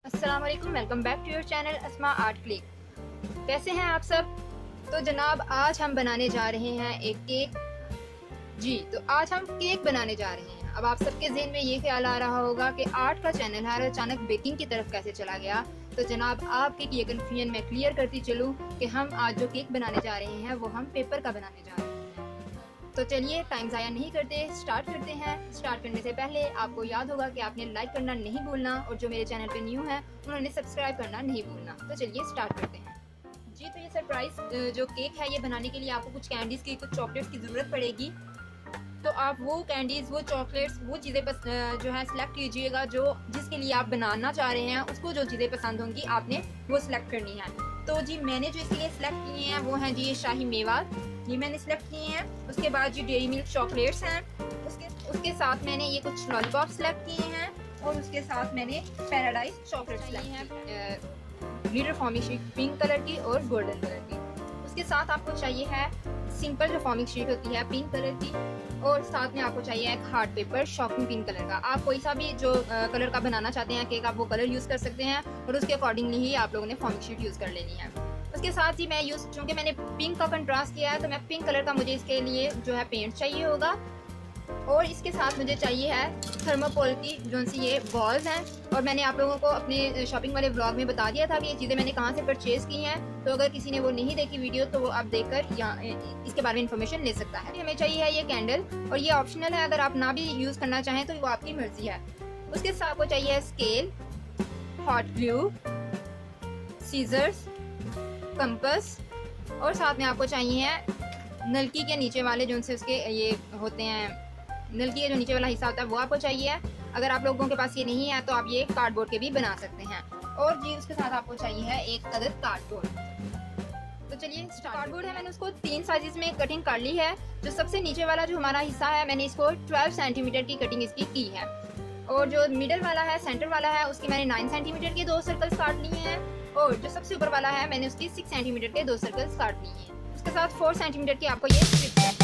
अस्सलाम वालेकुम, welcome back to your channel Asma art click. कैसे हैं आप सब? तो जनाब आज हम बनाने जा रहे हैं एक केक। जी तो आज हम केक बनाने जा रहे हैं। अब आप सबके जहन में ये ख्याल आ रहा होगा कि आर्ट का चैनल है और अचानक बेकिंग की तरफ कैसे चला गया। तो जनाब आपके ये कन्फ्यूजन मैं क्लियर करती चलूँ कि हम आज जो केक बनाने जा रहे हैं वो हम पेपर का बनाने जा रहे हैं। तो चलिए टाइम ज़ाया नहीं करते, स्टार्ट करते हैं। स्टार्ट करने से पहले आपको याद होगा कि आपने लाइक करना नहीं भूलना और जो मेरे चैनल पे न्यू है उन्होंने सब्सक्राइब करना नहीं भूलना। तो चलिए स्टार्ट करते हैं। जी तो ये सरप्राइज जो केक है ये बनाने के लिए आपको कुछ कैंडीज़ की, कुछ चॉकलेट्स की ज़रूरत पड़ेगी। तो आप वो कैंडीज़, वो चॉकलेट्स, वो चीज़ें जो है सिलेक्ट कीजिएगा जो जिसके लिए आप बनाना चाह रहे हैं। उसको जो चीज़ें पसंद होंगी आपने वो सिलेक्ट करनी है। तो जी मैंने जो इसलिए सिलेक्ट किए हैं वो हैं जी ये शाही मेवा, ये मैंने सिलेक्ट किए हैं। उसके बाद जी डेयरी मिल्क चॉकलेट्स हैं। उसके साथ मैंने ये कुछ लॉलीपॉप सिलेक्ट किए हैं और उसके साथ मैंने पैराडाइज चॉकलेट सिलेक्ट हैं, glitter formic sheet pink colour की और गोल्डन कलर की। उसके साथ आपको चाहिए है सिंपल जो फॉर्मिक शीट होती है पिंक कलर की, और साथ में आपको चाहिए एक hard paper shocking pink colour का। आप कोई सा भी जो कलर का बनाना चाहते हैं केक आप वो कलर यूज़ कर सकते हैं और उसके अकॉर्डिंगली ही आप लोगों ने फॉर्मिक शीट यूज़ कर लेनी है। उसके साथ ही मैं चूँकि मैंने पिंक का कंट्रास्ट किया है तो मैं पिंक कलर का मुझे इसके लिए जो है पेंट चाहिए होगा। और इसके साथ मुझे चाहिए है थर्मोपोल की जो सी ये बॉल्स हैं। और मैंने आप लोगों को अपने शॉपिंग वाले व्लॉग में बता दिया था कि ये चीज़ें मैंने कहाँ से परचेज़ की हैं। तो अगर किसी ने वो नहीं देखी वीडियो तो वो आप देखकर यहाँ इसके बारे में इंफॉर्मेशन ले सकता है। हमें चाहिए है ये कैंडल और ये ऑप्शनल है, अगर आप ना भी यूज़ करना चाहें तो वो आपकी मर्जी है। उसके साथ आपको चाहिए है scale, hot glue, scissors, compass और साथ में आपको चाहिए है नलकी के नीचे वाले जो से उसके ये होते हैं, नलकी का जो नीचे वाला हिस्सा होता है वो आपको चाहिए है। अगर आप लोगों के पास ये नहीं है तो आप ये कार्डबोर्ड के भी बना सकते हैं। और जी उसके साथ आपको चाहिए है एक अदद कार्डबोर्ड। तो चलिए कार्डबोर्ड है, मैंने उसको 3 साइजेस में कटिंग कर ली है। जो सबसे नीचे वाला जो हमारा हिस्सा है मैंने इसको 12 सेंटीमीटर की कटिंग इसकी की है। और जो मिडल वाला है, सेंटर वाला है, उसकी मैंने 9 सेंटीमीटर के 2 सर्कल्स काट लिए हैं। और जो सबसे ऊपर वाला है मैंने उसकी 6 सेंटीमीटर के 2 सर्कल्स काट लिए हैं। उसके साथ 4 सेंटीमीटर की आपको ये स्ट्रिप्स है।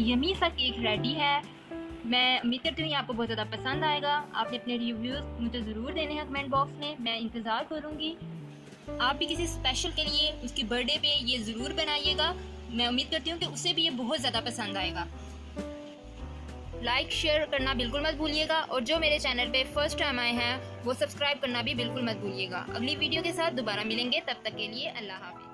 यमी सा केक रेडी है। मैं उम्मीद करती हूँ ये आपको बहुत ज़्यादा पसंद आएगा। आपने अपने रिव्यूज़ मुझे ज़रूर देने हैं कमेंट बॉक्स में, मैं इंतज़ार करूँगी। आप भी किसी स्पेशल के लिए उसकी बर्थडे पे ये ज़रूर बनाइएगा। मैं उम्मीद करती हूँ कि उसे भी ये बहुत ज़्यादा पसंद आएगा। लाइक शेयर करना बिल्कुल मत भूलिएगा और जो मेरे चैनल पे फर्स्ट टाइम आए हैं वो सब्सक्राइब करना भी बिल्कुल मत भूलिएगा। अगली वीडियो के साथ दोबारा मिलेंगे, तब तक के लिए अल्लाह हाफिज़।